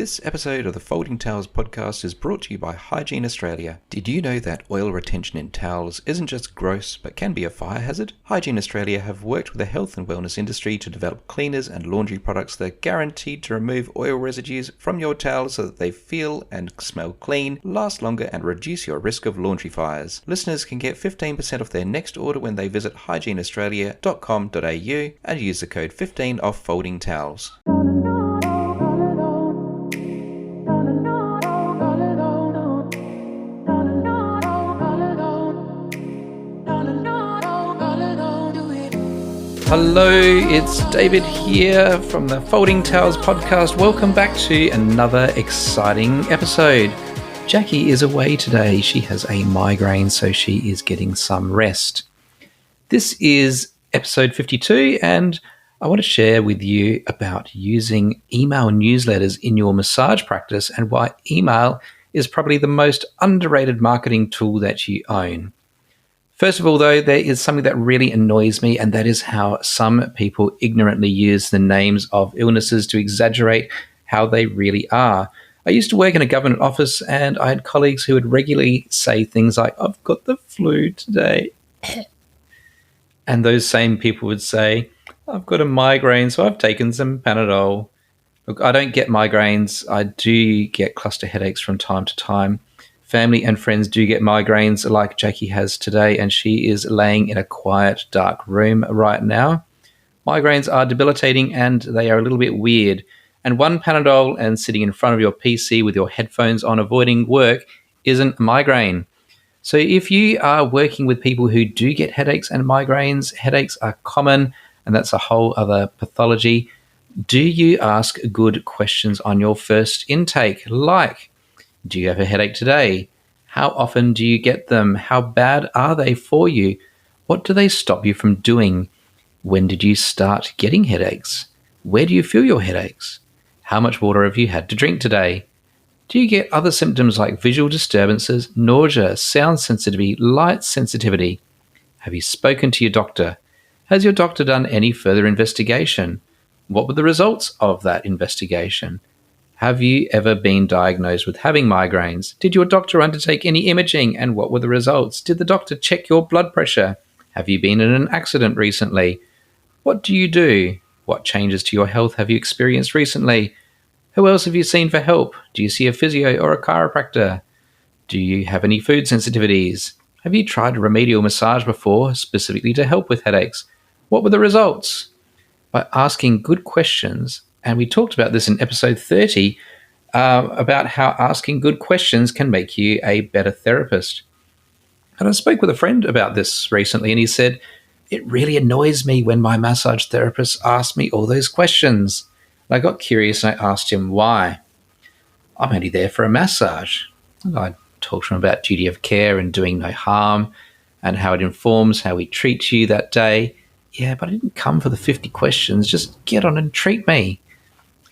This episode of the Folding Towels podcast is brought to you by HY.GIENE Australia. Did you know that oil retention in towels isn't just gross but can be a fire hazard? HY.GIENE Australia have worked with the health and wellness industry to develop cleaners and laundry products that are guaranteed to remove oil residues from your towels so that they feel and smell clean, last longer and reduce your risk of laundry fires. Listeners can get 15% off their next order when they visit hygieneaustralia.com.au and use the code 15OFF-FOLDING-TOWELS. Hello, it's David here from the Folding Towels podcast. Welcome back to another exciting episode. Jackie is away today. She has a migraine, so she is getting some rest. This is episode 52, and I want to share with you about using email newsletters in your massage practice and why email is probably the most underrated marketing tool that you own. First of all, though, there is something that really annoys me, and that is how some people ignorantly use the names of illnesses to exaggerate how they really are. I used to work in a government office, and I had colleagues who would regularly say things like, "I've got the flu today." And those same people would say, "I've got a migraine, so I've taken some Panadol." Look, I don't get migraines. I do get cluster headaches from time to time. Family and friends do get migraines like Jackie has today, and she is laying in a quiet, dark room right now. Migraines are debilitating and they are a little bit weird. And one Panadol and sitting in front of your PC with your headphones on avoiding work isn't a migraine. So if you are working with people who do get headaches and migraines, headaches are common, and that's a whole other pathology. Do you ask good questions on your first intake, like, do you have a headache today? How often do you get them? How bad are they for you? What do they stop you from doing? When did you start getting headaches? Where do you feel your headaches? How much water have you had to drink today? Do you get other symptoms like visual disturbances, nausea, sound sensitivity, light sensitivity? Have you spoken to your doctor? Has your doctor done any further investigation? What were the results of that investigation? Have you ever been diagnosed with having migraines? Did your doctor undertake any imaging, and what were the results? Did the doctor check your blood pressure? Have you been in an accident recently? What do you do? What changes to your health have you experienced recently? Who else have you seen for help? Do you see a physio or a chiropractor? Do you have any food sensitivities? Have you tried remedial massage before, specifically to help with headaches? What were the results? By asking good questions, and we talked about this in episode 30, about how asking good questions can make you a better therapist. And I spoke with a friend about this recently, and he said, "It really annoys me when my massage therapist asks me all those questions." And I got curious and I asked him why. "I'm only there for a massage." And I talked to him about duty of care and doing no harm and how it informs how we treat you that day. "Yeah, but I didn't come for the 50 questions. Just get on and treat me."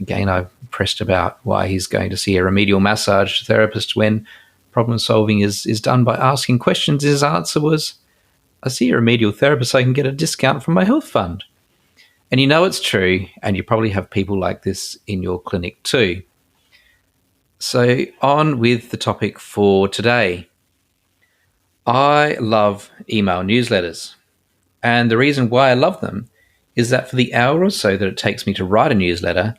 Again, I pressed about why he's going to see a remedial massage therapist when problem solving is done by asking questions. His answer was, "I see a remedial therapist so I can get a discount from my health fund." And you know it's true, and you probably have people like this in your clinic too. So on with the topic for today. I love email newsletters. And the reason why I love them is that for the hour or so that it takes me to write a newsletter,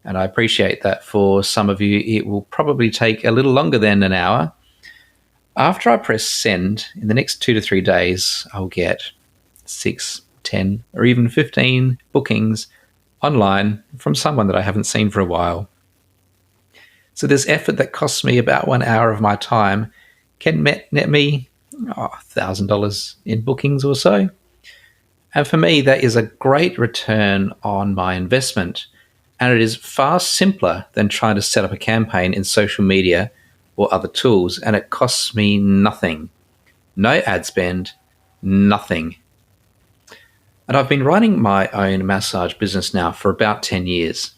and I appreciate that for some of you, it will probably take a little longer than an hour. After I press send, in the next 2 to 3 days, I'll get 6, 10, or even 15 bookings online from someone that I haven't seen for a while. So this effort that costs me about 1 hour of my time can net me $1,000 in bookings or so. And for me, that is a great return on my investment. And it is far simpler than trying to set up a campaign in social media or other tools. And it costs me nothing. No ad spend, nothing. And I've been running my own massage business now for about 10 years.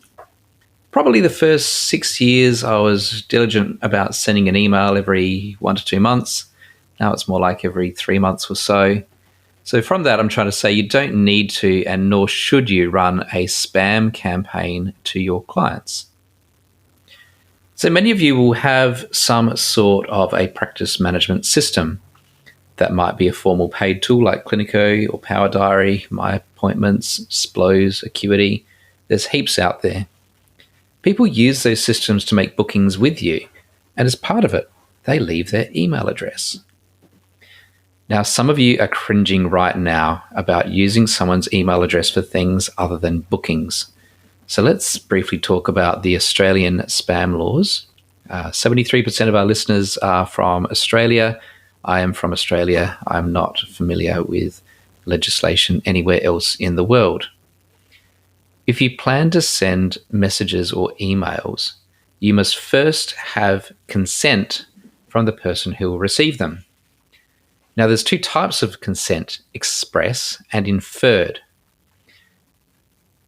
Probably the first 6 years, I was diligent about sending an email every 1 to 2 months. Now it's more like every 3 months or so. So from that, I'm trying to say you don't need to, and nor should you, run a spam campaign to your clients. So many of you will have some sort of a practice management system. That might be a formal paid tool like Clinico or Power Diary, My Appointments, Splows, Acuity. There's heaps out there. People use those systems to make bookings with you, and as part of it, they leave their email address. Now, some of you are cringing right now about using someone's email address for things other than bookings. So let's briefly talk about the Australian spam laws. 73% of our listeners are from Australia. I am from Australia. I'm not familiar with legislation anywhere else in the world. If you plan to send messages or emails, you must first have consent from the person who will receive them. Now, there's two types of consent, express and inferred.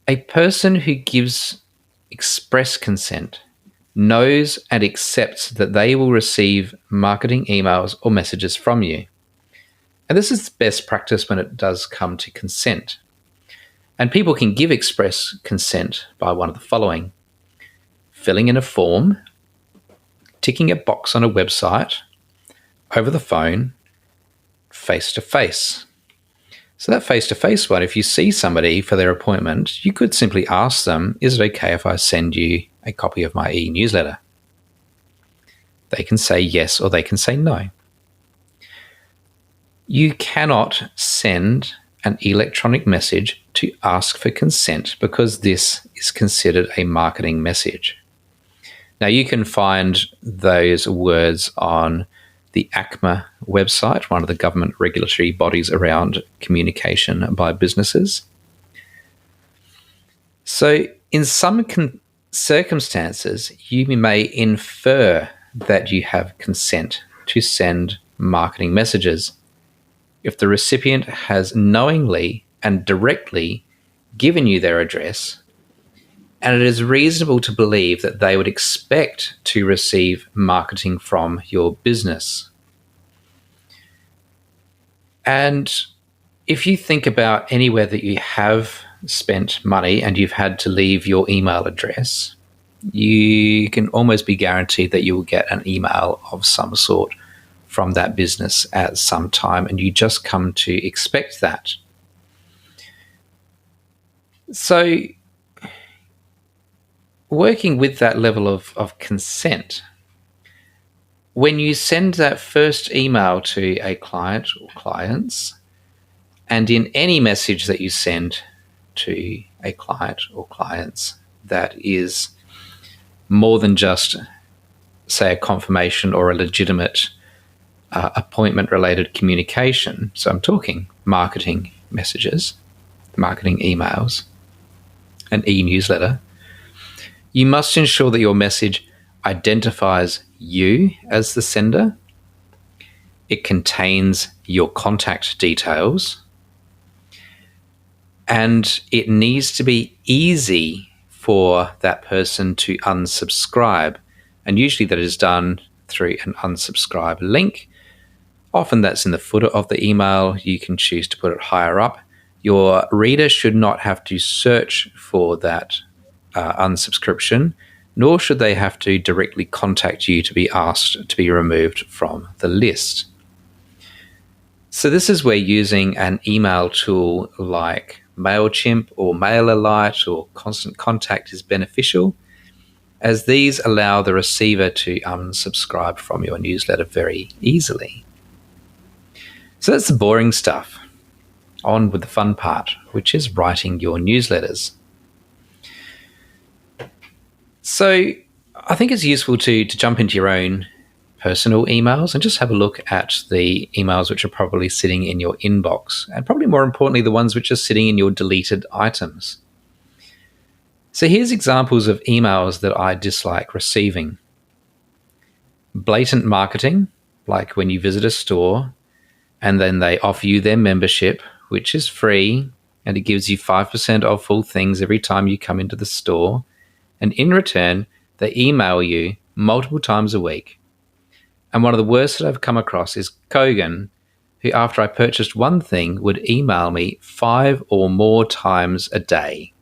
A person who gives express consent knows and accepts that they will receive marketing emails or messages from you. And this is best practice when it does come to consent. And people can give express consent by one of the following: filling in a form, ticking a box on a website, over the phone, face-to-face. So that face-to-face one, if you see somebody for their appointment, you could simply ask them, is it okay if I send you a copy of my e-newsletter? They can say yes or they can say no. You cannot send an electronic message to ask for consent because this is considered a marketing message. Now, you can find those words on the ACMA website, one of the government regulatory bodies around communication by businesses. So in some circumstances, you may infer that you have consent to send marketing messages if the recipient has knowingly and directly given you their address, and it is reasonable to believe that they would expect to receive marketing from your business. And if you think about anywhere that you have spent money and you've had to leave your email address, you can almost be guaranteed that you will get an email of some sort from that business at some time, and you just come to expect that. So working with that level of consent, when you send that first email to a client or clients, and in any message that you send to a client or clients that is more than just, say, a confirmation or a legitimate appointment-related communication, so I'm talking marketing messages, marketing emails, an e-newsletter, you must ensure that your message identifies you as the sender. It contains your contact details, and it needs to be easy for that person to unsubscribe. And usually that is done through an unsubscribe link. Often that's in the footer of the email. You can choose to put it higher up. Your reader should not have to search for that unsubscription, nor should they have to directly contact you to be asked to be removed from the list. So this is where using an email tool like MailChimp or MailerLite or Constant Contact is beneficial, as these allow the receiver to unsubscribe from your newsletter very easily. So that's the boring stuff. On with the fun part, which is writing your newsletters. So I think it's useful to jump into your own personal emails and just have a look at the emails which are probably sitting in your inbox, and probably more importantly, the ones which are sitting in your deleted items. So here's examples of emails that I dislike receiving. Blatant marketing, like when you visit a store and then they offer you their membership, which is free, and it gives you 5% off all things every time you come into the store. And in return, they email you multiple times a week. And one of the worst that I've come across is Kogan, who after I purchased one thing would email me 5 or more times a day.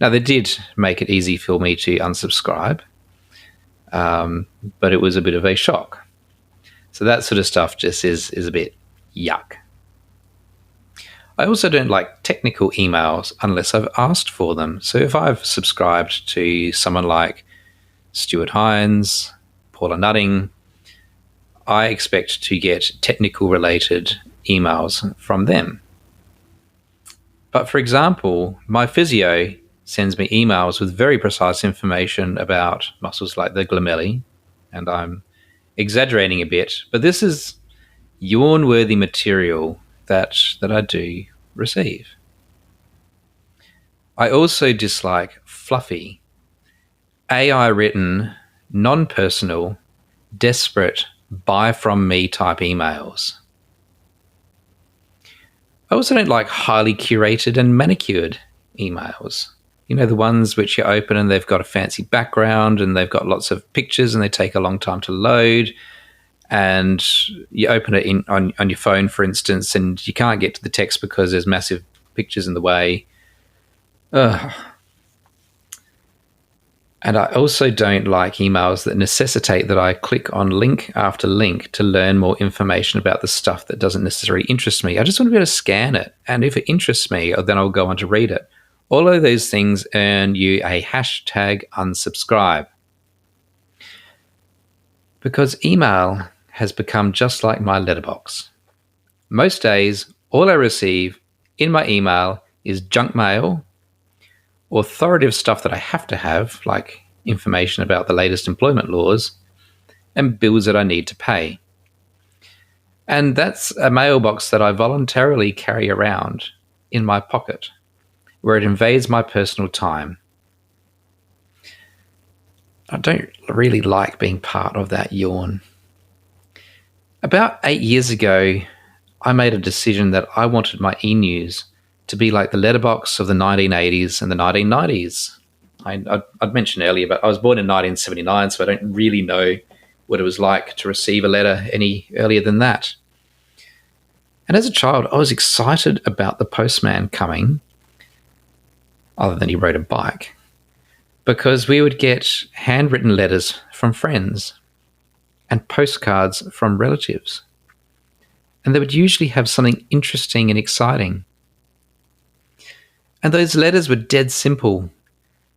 Now, they did make it easy for me to unsubscribe, but it was a bit of a shock. So that sort of stuff just is a bit yuck. I also don't like technical emails unless I've asked for them. So if I've subscribed to someone like Stuart Hines, Paula Nutting, I expect to get technical related emails from them. But for example, my physio sends me emails with very precise information about muscles like the glomeruli, and I'm exaggerating a bit, but this is yawn-worthy material that I do receive. I also dislike fluffy, AI-written, non-personal, desperate, buy from me type emails. I also don't like highly curated and manicured emails. You know, the ones which you open and they've got a fancy background and they've got lots of pictures and they take a long time to load. And you open it on your phone, for instance, and you can't get to the text because there's massive pictures in the way. Ugh. And I also don't like emails that necessitate that I click on link after link to learn more information about the stuff that doesn't necessarily interest me. I just want to be able to scan it. And if it interests me, then I'll go on to read it. All of those things earn you a hashtag unsubscribe. Because email has become just like my letterbox. Most days, all I receive in my email is junk mail, authoritative stuff that I have to have, like information about the latest employment laws, and bills that I need to pay. And that's a mailbox that I voluntarily carry around in my pocket, where it invades my personal time. I don't really like being part of that yawn. About 8 years ago, I made a decision that I wanted my e-news to be like the letterbox of the 1980s and the 1990s. I'd mentioned earlier, but I was born in 1979, so I don't really know what it was like to receive a letter any earlier than that. And as a child, I was excited about the postman coming, other than he rode a bike, because we would get handwritten letters from friends and postcards from relatives. And they would usually have something interesting and exciting. And those letters were dead simple.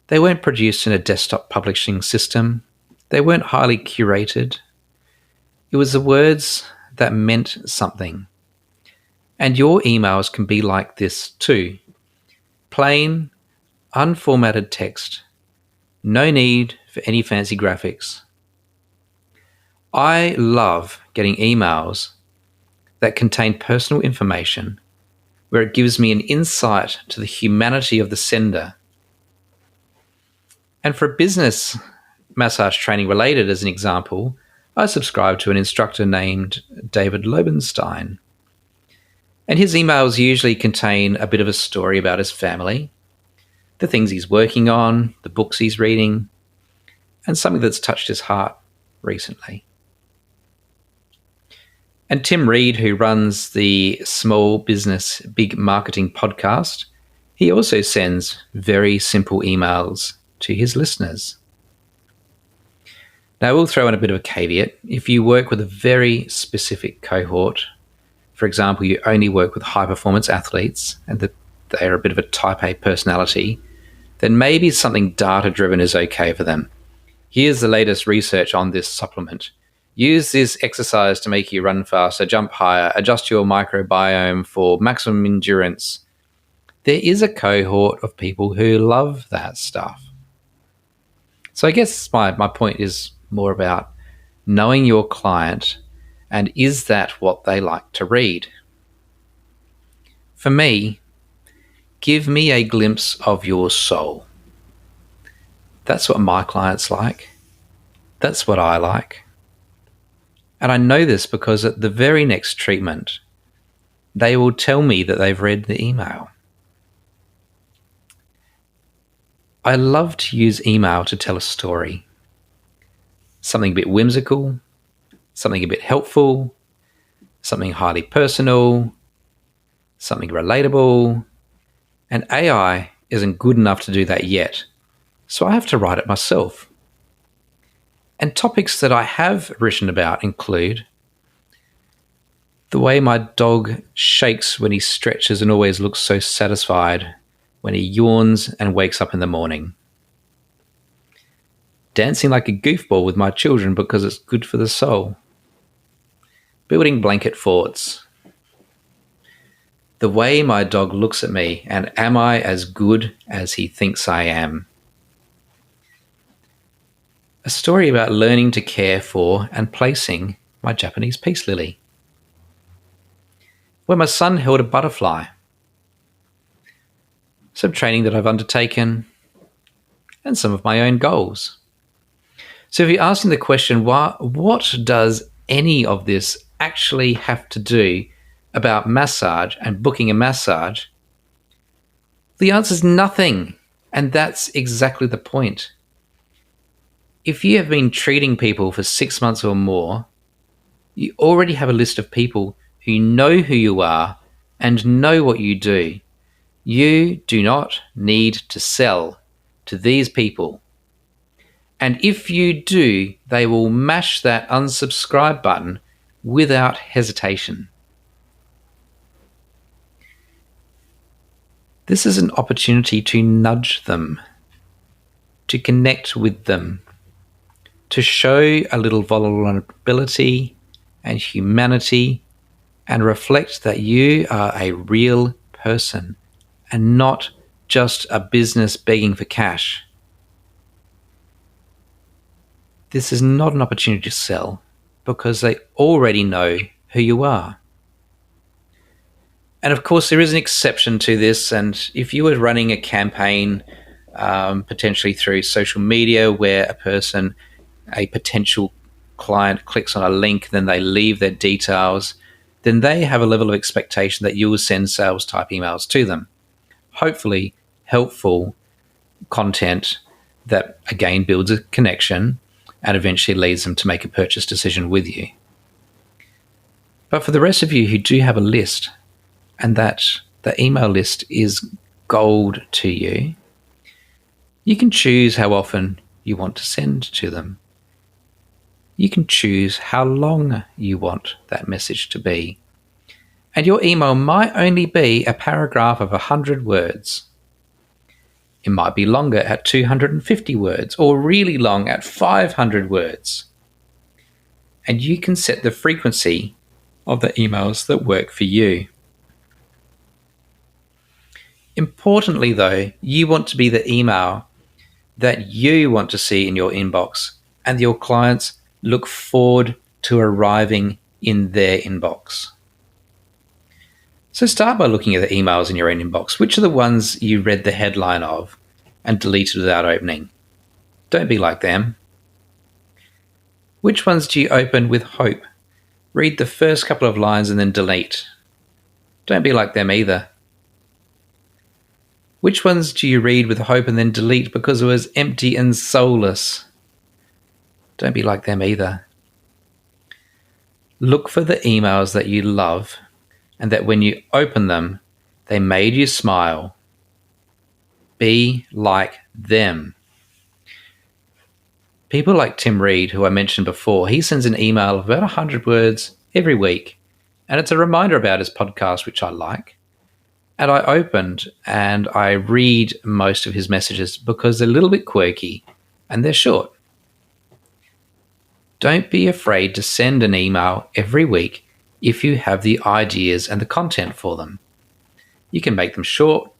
They weren't produced in a desktop publishing system. They weren't highly curated. It was the words that meant something. And your emails can be like this too. Plain, unformatted text. No need for any fancy graphics. I love getting emails that contain personal information where it gives me an insight to the humanity of the sender. And for business massage training related, as an example, I subscribe to an instructor named David Lobenstein. And his emails usually contain a bit of a story about his family, the things he's working on, the books he's reading, and something that's touched his heart recently. And Tim Reed, who runs the Small Business Big Marketing podcast, he also sends very simple emails to his listeners. Now, we'll throw in a bit of a caveat. If you work with a very specific cohort, for example, you only work with high-performance athletes and they're a bit of a type A personality, then maybe something data-driven is okay for them. Here's the latest research on this supplement. Use this exercise to make you run faster, jump higher, adjust your microbiome for maximum endurance. There is a cohort of people who love that stuff. So I guess my point is more about knowing your client and is that what they like to read? For me, give me a glimpse of your soul. That's what my clients like. That's what I like. And I know this because at the very next treatment, they will tell me that they've read the email. I love to use email to tell a story. Something a bit whimsical, something a bit helpful, something highly personal, something relatable. And AI isn't good enough to do that yet, so I have to write it myself. And topics that I have written about include the way my dog shakes when he stretches and always looks so satisfied when he yawns and wakes up in the morning. Dancing like a goofball with my children because it's good for the soul. Building blanket forts. The way my dog looks at me, and am I as good as he thinks I am? A story about learning to care for and placing my Japanese peace lily. Where my son held a butterfly. Some training that I've undertaken, and some of my own goals. So if you're asking the question, what does any of this actually have to do about massage and booking a massage? The answer is nothing. And that's exactly the point. If you have been treating people for 6 months or more, you already have a list of people who know who you are and know what you do. You do not need to sell to these people. And if you do, they will mash that unsubscribe button without hesitation. This is an opportunity to nudge them, to connect with them, to show a little vulnerability and humanity, and reflect that you are a real person and not just a business begging for cash. This is not an opportunity to sell because they already know who you are. And of course, there is an exception to this. And if you were running a campaign, potentially through social media, where a potential client clicks on a link, then they leave their details, then they have a level of expectation that you will send sales type emails to them. Hopefully helpful content that again builds a connection and eventually leads them to make a purchase decision with you. But for the rest of you who do have a list, and that the email list is gold to you, you can choose how often you want to send to them. You can choose how long you want that message to be. And your email might only be a paragraph of 100 words. It might be longer at 250 words or really long at 500 words. And you can set the frequency of the emails that work for you. Importantly, though, you want to be the email that you want to see in your inbox and your clients look forward to arriving in their inbox. So start by looking at the emails in your own inbox. Which are the ones you read the headline of and deleted without opening? Don't be like them. Which ones do you open with hope? Read the first couple of lines and then delete. Don't be like them either. Which ones do you read with hope and then delete because it was empty and soulless? Don't be like them either. Look for the emails that you love and that when you open them, they made you smile. Be like them. People like Tim Reed, who I mentioned before, he sends an email of about 100 words every week, and it's a reminder about his podcast, which I like. And I opened and I read most of his messages because they're a little bit quirky and they're short. Don't be afraid to send an email every week if you have the ideas and the content for them. You can make them short,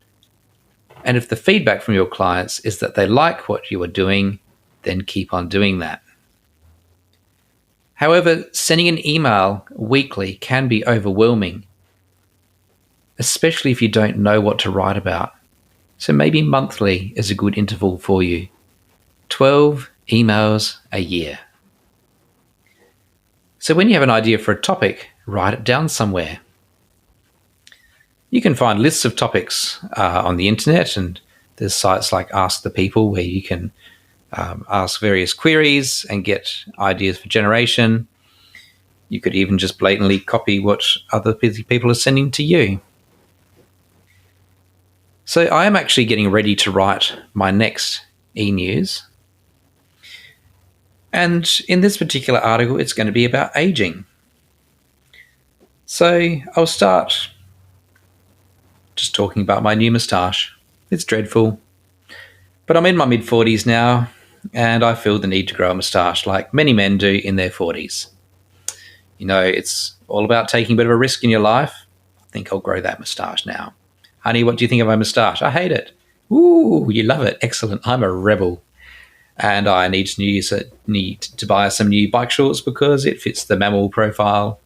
and if the feedback from your clients is that they like what you are doing, then keep on doing that. However, sending an email weekly can be overwhelming, especially if you don't know what to write about. So maybe monthly is a good interval for you. 12 emails a year. So when you have an idea for a topic, write it down somewhere. You can find lists of topics on the internet, and there's sites like Ask the People where you can ask various queries and get ideas for generation. You could even just blatantly copy what other people are sending to you. So I am actually getting ready to write my next e-news. And in this particular article, it's going to be about aging. So I'll start just talking about my new moustache. It's dreadful. But I'm in my mid-40s now, and I feel the need to grow a moustache like many men do in their 40s. You know, it's all about taking a bit of a risk in your life. I think I'll grow that moustache now. Honey, what do you think of my moustache? I hate it. Ooh, you love it. Excellent. I'm a rebel. And I need to buy some new bike shorts because it fits the mammal profile.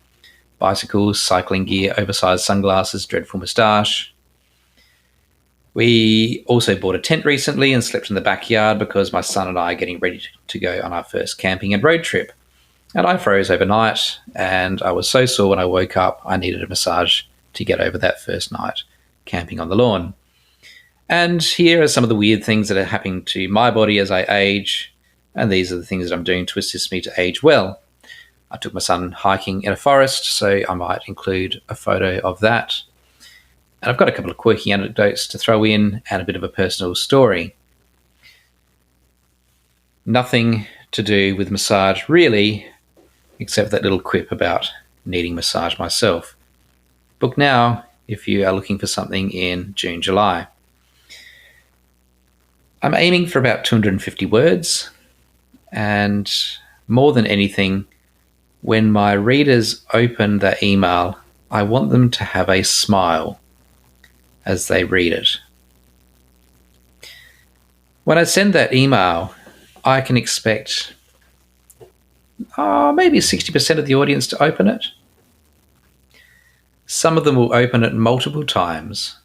Bicycles, cycling gear, oversized sunglasses, dreadful moustache. We also bought a tent recently and slept in the backyard because my son and I are getting ready to go on our first camping and road trip. And I froze overnight, and I was so sore when I woke up, I needed a massage to get over that first night camping on the lawn. And here are some of the weird things that are happening to my body as I age, and these are the things that I'm doing to assist me to age well. I took my son hiking in a forest, so I might include a photo of that. And I've got a couple of quirky anecdotes to throw in and a bit of a personal story. Nothing to do with massage, really, except that little quip about needing massage myself. Book now if you are looking for something in June, July. I'm aiming for about 250 words, and more than anything, when my readers open that email, I want them to have a smile as they read it. When I send that email, I can expect maybe 60% of the audience to open it. Some of them will open it multiple times.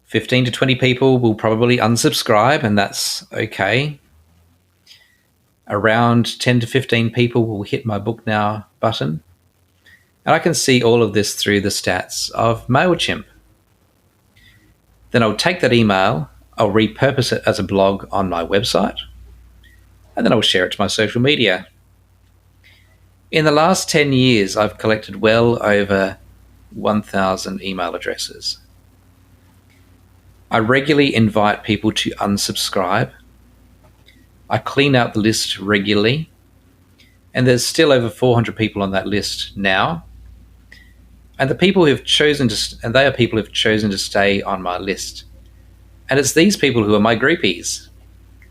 15 to 20 people will probably unsubscribe, and that's okay. Around 10 to 15 people will hit my book now button. And I can see all of this through the stats of MailChimp. Then I'll take that email, I'll repurpose it as a blog on my website, and then I'll share it to my social media. In the last 10 years, I've collected well over 1,000 email addresses. I regularly invite people to unsubscribe. I clean out the list regularly, and there's still over 400 people on that list now. And they are people who've chosen to stay on my list. And it's these people who are my groupies.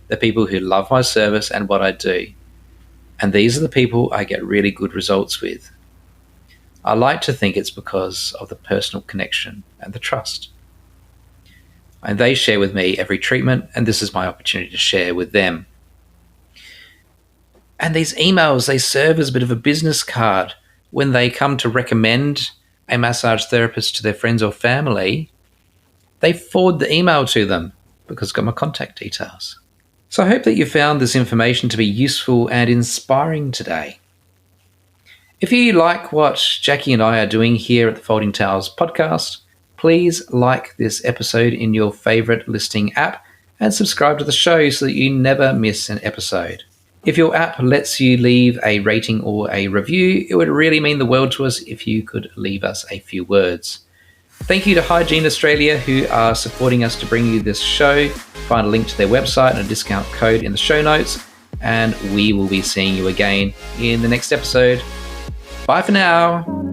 The people who love my service and what I do. And these are the people I get really good results with. I like to think it's because of the personal connection and the trust. And they share with me every treatment, and this is my opportunity to share with them. And these emails, they serve as a bit of a business card when they come to recommend a massage therapist to their friends or family. They forward the email to them because it's got my contact details. So I hope that you found this information to be useful and inspiring today. If you like what Jackie and I are doing here at the Folding Towels podcast, please like this episode in your favorite listening app and subscribe to the show so that you never miss an episode. If your app lets you leave a rating or a review, it would really mean the world to us if you could leave us a few words. Thank you to HY.GIENE Australia, who are supporting us to bring you this show. Find a link to their website and a discount code in the show notes, and we will be seeing you again in the next episode. Bye for now.